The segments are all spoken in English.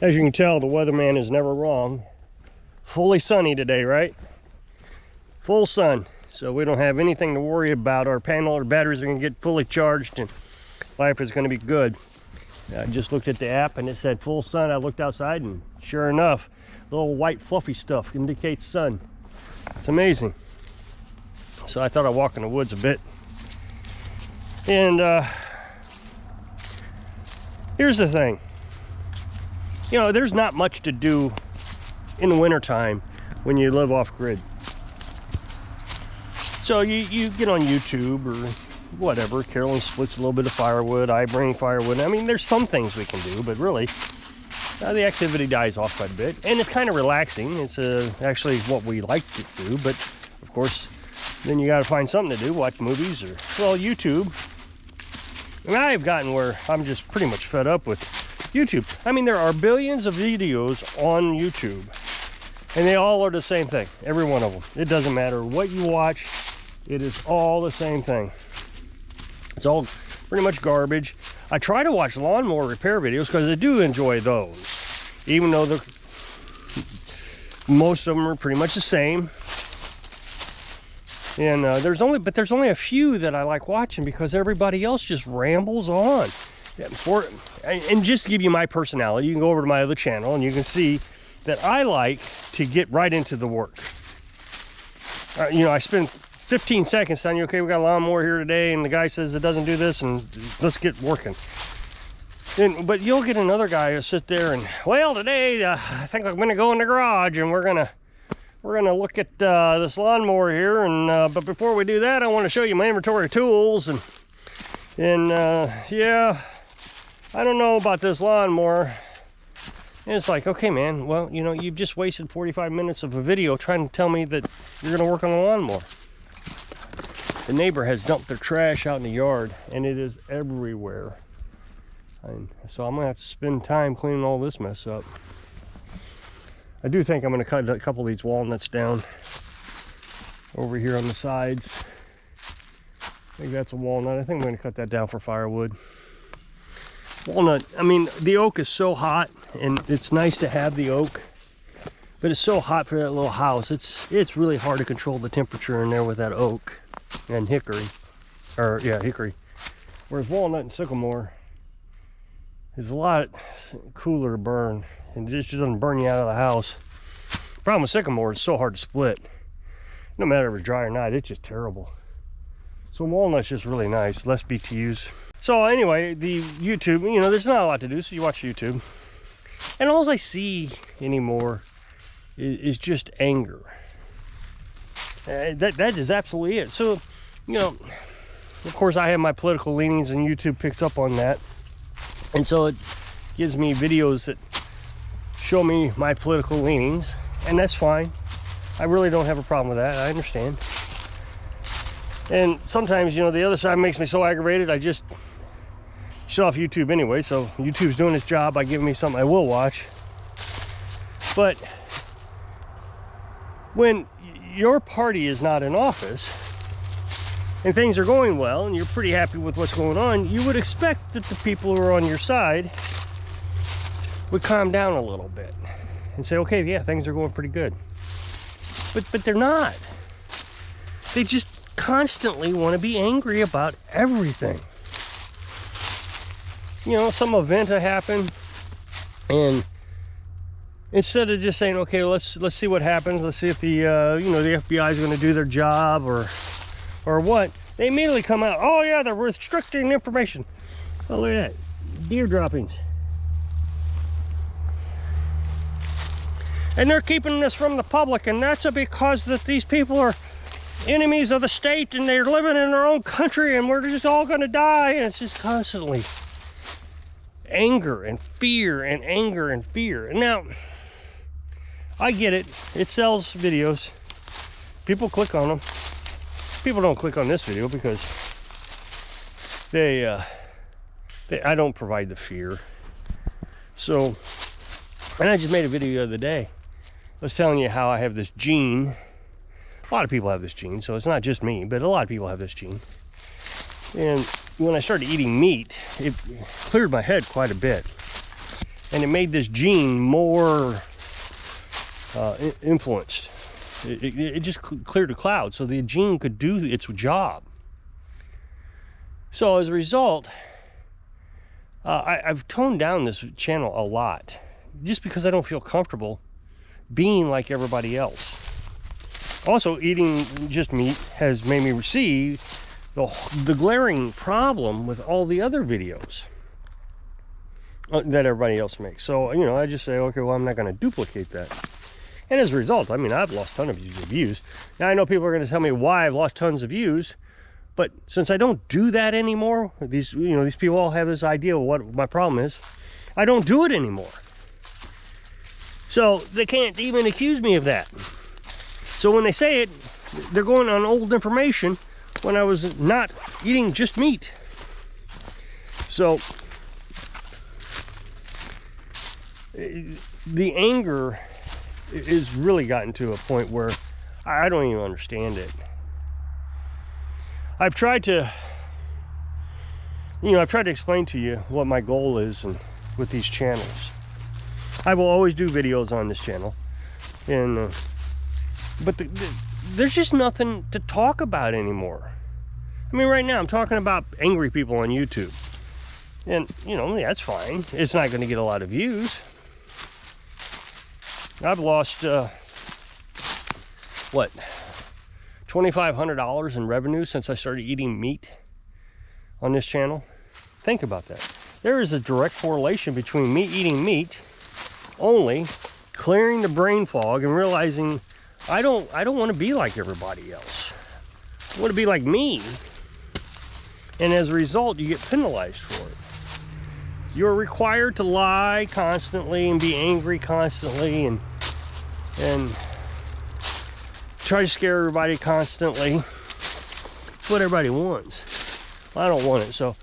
As you can tell, the weatherman is never wrong. Fully sunny today, right? Full sun. So we don't have anything to worry about. Our panel or batteries are going to get fully charged and life is going to be good. I just looked at the app and it said full sun. I looked outside and sure enough, little white fluffy stuff indicates sun. It's amazing. So I thought I'd walk in the woods a bit. And here's the thing. You know, there's not much to do in the wintertime when you live off grid. So you get on YouTube or whatever. Carolyn splits a little bit of firewood. I bring firewood. I mean, there's some things we can do, but really, the activity dies off quite a bit. And it's kind of relaxing. It's actually what we like to do. But, of course, then you got to find something to do. Watch movies or, well, YouTube. And I've gotten where I'm just pretty much fed up with YouTube. I mean, there are billions of videos on YouTube. And they all are the same thing. Every one of them. It doesn't matter what you watch. It is all the same thing. It's all pretty much garbage. I try to watch lawnmower repair videos because I do enjoy those. Even though most of them are pretty much the same. And there's only a few that I like watching because everybody else just rambles on. And just to give you my personality, you can go over to my other channel and you can see that I like to get right into the work. You know, I spend 15 seconds telling you, okay, we got a lawnmower here today, and the guy says it doesn't do this, and let's get working. But you'll get another guy who sit there and, well, today I think I'm gonna go in the garage and we're gonna look at this lawnmower here, and but before we do that, I want to show you my inventory of tools, and yeah, I don't know about this lawnmower. And it's like, okay, man, well, you know, you've just wasted 45 minutes of a video trying to tell me that you're gonna work on a lawnmower. The neighbor has dumped their trash out in the yard, and it is everywhere. And so I'm gonna have to spend time cleaning all this mess up. I do think I'm gonna cut a couple of these walnuts down over here on the sides. I think that's a walnut. I think I'm gonna cut that down for firewood. Walnut, I mean, the oak is so hot, and it's nice to have the oak, but it's so hot for that little house. It's really hard to control the temperature in there with that oak and hickory, or yeah, hickory. Whereas walnut and sycamore is a lot cooler to burn, and it just doesn't burn you out of the house. Problem with sycamore is it's so hard to split. No matter if it's dry or not, it's just terrible. So walnut's just really nice, less BTUs. So anyway, the YouTube, you know, there's not a lot to do, so you watch YouTube. And all I see anymore is just anger. That is absolutely it. So, you know, of course I have my political leanings and YouTube picks up on that. And so it gives me videos that show me my political leanings, and that's fine. I really don't have a problem with that. I understand. And sometimes, you know, the other side makes me so aggravated, I just shut off YouTube anyway. So YouTube's doing its job by giving me something I will watch. But when your party is not in office and things are going well and you're pretty happy with what's going on, you would expect that the people who are on your side would calm down a little bit and say, okay, yeah, things are going pretty good. But they're not. They just constantly want to be angry about everything. You know, some event will happen, and instead of just saying, okay, let's see what happens, let's see if the you know, the FBI is going to do their job or what, they immediately come out, oh yeah, they're restricting information. Oh, look at that, deer droppings. And they're keeping this from the public, and that's because that these people are enemies of the state and they're living in their own country and we're just all going to die. And it's just constantly anger and fear and anger and fear. And now, I get it. It sells videos. People click on them. People don't click on this video because I don't provide the fear. So, and I just made a video the other day. I was telling you how I have this gene. A lot of people have this gene, so it's not just me, but a lot of people have this gene. And when I started eating meat, it cleared my head quite a bit. and it made this gene more influenced. It just cleared a cloud so the gene could do its job. So as a result, I've toned down this channel a lot, just because I don't feel comfortable being like everybody else. Also, eating just meat has made me see the glaring problem with all the other videos that everybody else makes. So, you know, I just say, okay, well, I'm not going to duplicate that. And as a result, I mean, I've lost tons of views. Now, I know people are going to tell me why I've lost tons of views, but since I don't do that anymore, these people all have this idea of what my problem is. I don't do it anymore. So they can't even accuse me of that. So when they say it, they're going on old information when I was not eating just meat. So the anger is really gotten to a point where I don't even understand it. I've tried to explain to you what my goal is and with these channels. I will always do videos on this channel, and but there's just nothing to talk about anymore. I mean, right now I'm talking about angry people on YouTube, and you know, yeah, that's fine. It's not going to get a lot of views. I've lost what, $2,500 in revenue since I started eating meat on this channel. Think about that. There is a direct correlation between me eating meat only, clearing the brain fog, and realizing I don't want to be like everybody else. I want to be like me. And as a result, you get penalized for it. You're required to lie constantly and be angry constantly and try to scare everybody constantly. It's what everybody wants. I don't want it. So,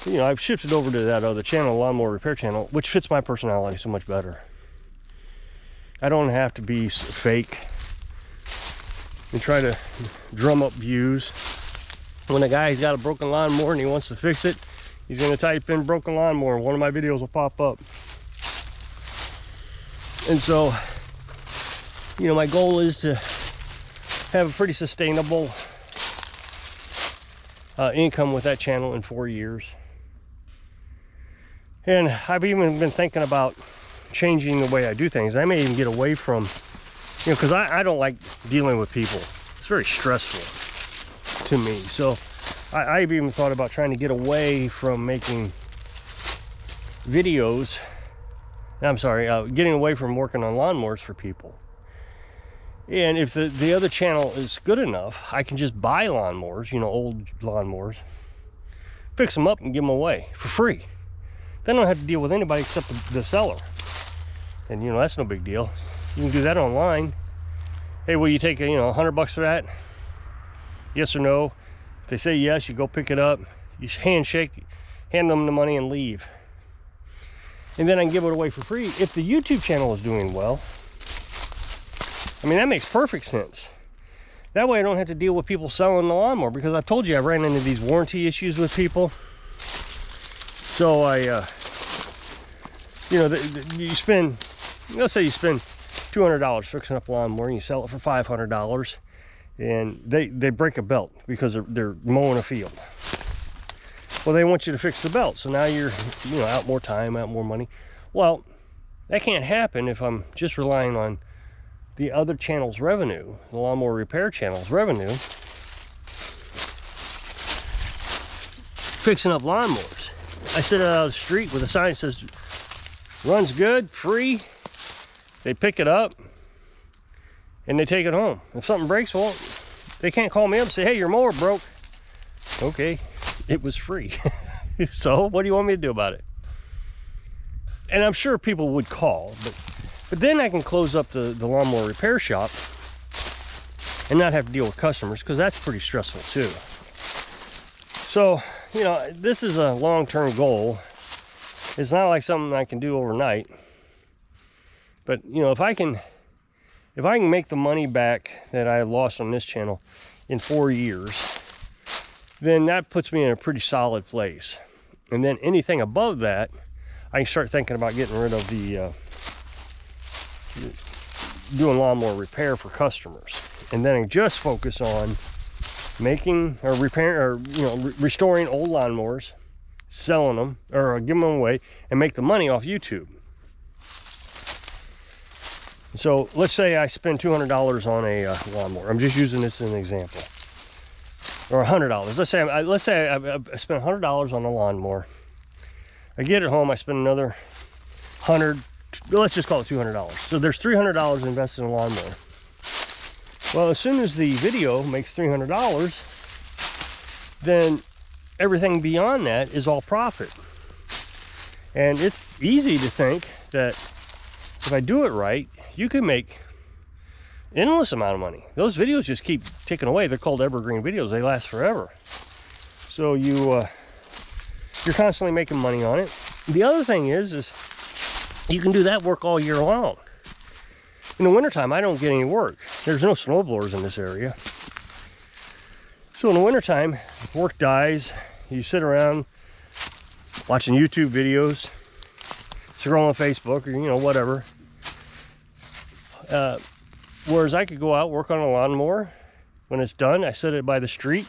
you know, I've shifted over to that other channel, Lawnmower Repair Channel, which fits my personality so much better. I don't have to be fake and try to drum up views. When a guy's got a broken lawnmower and he wants to fix it, he's going to type in broken lawnmower and one of my videos will pop up. And so, you know, my goal is to have a pretty sustainable income with that channel in 4 years. And I've even been thinking about changing the way I do things. I may even get away from, you know, because I don't like dealing with people. It's very stressful to me. So I've even thought about trying to get away from making videos. I'm sorry, getting away from working on lawnmowers for people. And if the other channel is good enough, I can just buy lawnmowers, you know, old lawnmowers, fix them up and give them away for free. Then I don't have to deal with anybody except the seller. And, you know, that's no big deal. You can do that online. Hey, will you take, you know, $100 for that? Yes or no? If they say yes, you go pick it up. You handshake, hand them the money and leave. And then I can give it away for free if the YouTube channel is doing well. I mean, that makes perfect sense. That way I don't have to deal with people selling the lawnmower, because I've told you I ran into these warranty issues with people. So I, you know, you spend, let's say you spend $200 fixing up a lawnmower and you sell it for $500, and they break a belt because they're mowing a field. Well, they want you to fix the belt, so now you're, you know, out more time, out more money. Well, that can't happen if I'm just relying on the other channel's revenue, the Lawnmower Repair Channel's revenue, fixing up lawnmowers. I sit out on the street with a sign that says, runs good, free. They pick it up and they take it home. If something breaks, well, they can't call me up and say, hey, your mower broke. Okay, it was free. So what do you want me to do about it? And I'm sure people would call, but then I can close up the lawnmower repair shop and not have to deal with customers, because that's pretty stressful too. So, you know, this is a long-term goal. It's not like something I can do overnight. But, you know, if I can make the money back that I lost on this channel in 4 years, then that puts me in a pretty solid place. And then anything above that, I can start thinking about getting rid of the doing lawnmower repair for customers, and then I just focus on making or repairing, or restoring old lawnmowers, selling them or giving them away, and make the money off YouTube. So let's say I spend $200 on a lawnmower. I'm just using this as an example. Or $100. Let's say I spend $100 on a lawnmower. I get it home, I spend another $100. Let's just call it $200. So there's $300 invested in a lawnmower. Well, as soon as the video makes $300, then everything beyond that is all profit. And it's easy to think that if I do it right, you can make endless amount of money. Those videos just keep ticking away. They're called evergreen videos. They last forever. So you're constantly making money on it. The other thing is you can do that work all year long. In the wintertime, I don't get any work. There's no snowblowers in this area. So in the wintertime, work dies. You sit around watching YouTube videos, scrolling Facebook, or whatever. Whereas I could go out, work on a lawnmower. When it's done, I set it by the street.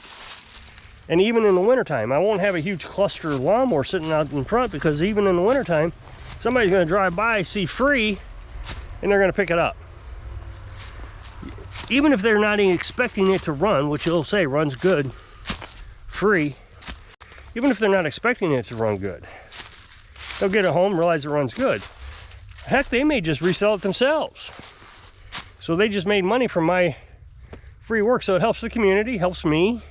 And even in the wintertime, I won't have a huge cluster of lawnmower sitting out in front, because even in the wintertime, somebody's going to drive by, see free, and they're going to pick it up. Even if they're not even expecting it to run, which it'll say runs good, free, even if they're not expecting it to run good, they'll get it home, realize it runs good. Heck, they may just resell it themselves. So they just made money from my free work. So it helps the community, helps me,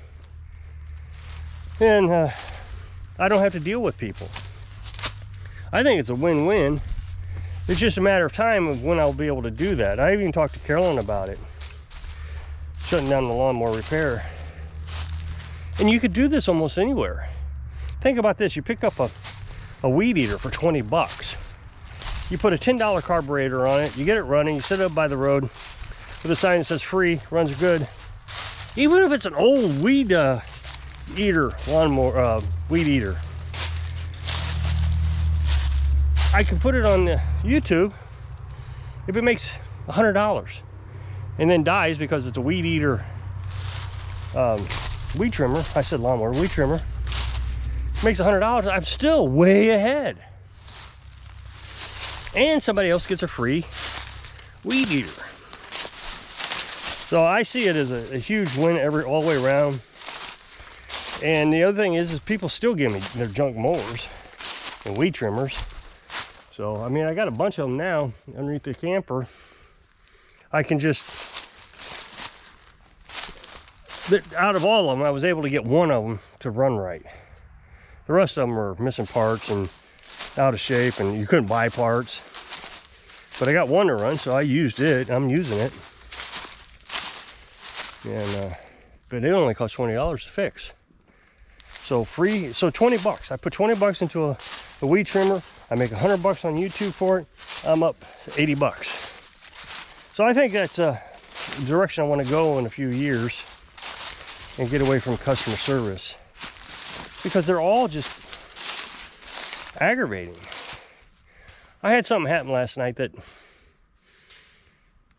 and I don't have to deal with people. I think it's a win-win. It's just a matter of time of when I'll be able to do that. I even talked to Carolyn about it, shutting down the lawnmower repair. And you could do this almost anywhere. Think about this. You pick up a weed eater for 20 bucks. You put a $10 carburetor on it, you get it running, you set it up by the road with a sign that says free, runs good. Even if it's an old weed eater, lawnmower, weed eater, I can put it on YouTube if it makes $100 and then dies because it's a weed eater, weed trimmer. I said lawnmower, weed trimmer. Makes $100, I'm still way ahead. And somebody else gets a free weed eater. So I see it as a huge win all the way around. And the other thing is people still give me their junk mowers and weed trimmers. So, I mean, I got a bunch of them now underneath the camper. I can just, out of all of them, I was able to get one of them to run right. The rest of them are missing parts and out of shape, and you couldn't buy parts. But I got one to run, so I used it. I'm using it. And but it only costs $20 to fix. So free, so 20 bucks. I put 20 bucks into a weed trimmer. I make 100 bucks on YouTube for it. I'm up 80 bucks. So I think that's a direction I want to go in a few years and get away from customer service, because they're all just aggravating. I had something happen last night that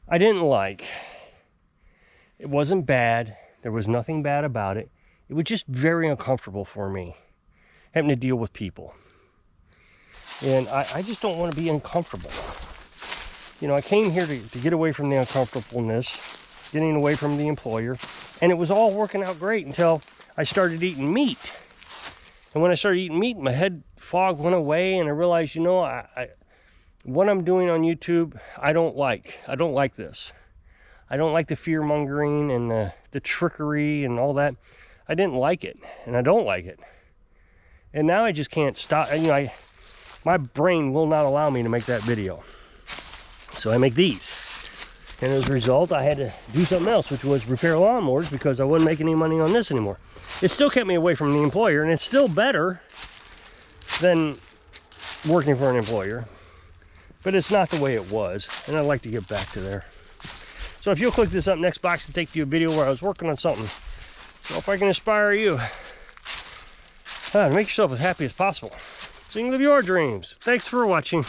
I didn't like. It wasn't bad. There was nothing bad about it. It was just very uncomfortable for me, having to deal with people. And I just don't want to be uncomfortable. I came here to get away from the uncomfortableness, getting away from the employer, and it was all working out great until I started eating meat. And when I started eating meat, my head fog went away, and I realized, what I'm doing on YouTube, I don't like. I don't like this. I don't like the fear-mongering and the trickery and all that. I didn't like it, and I don't like it. And now I just can't stop. My brain will not allow me to make that video. So I make these. And as a result, I had to do something else, which was repair lawnmowers, because I wasn't making any money on this anymore. It still kept me away from the employer, and it's still better than working for an employer. But it's not the way it was, and I'd like to get back to there. So if you'll click this up next box to take you a video where I was working on something. So if I can inspire you, make yourself as happy as possible. So you can live your dreams. Thanks for watching.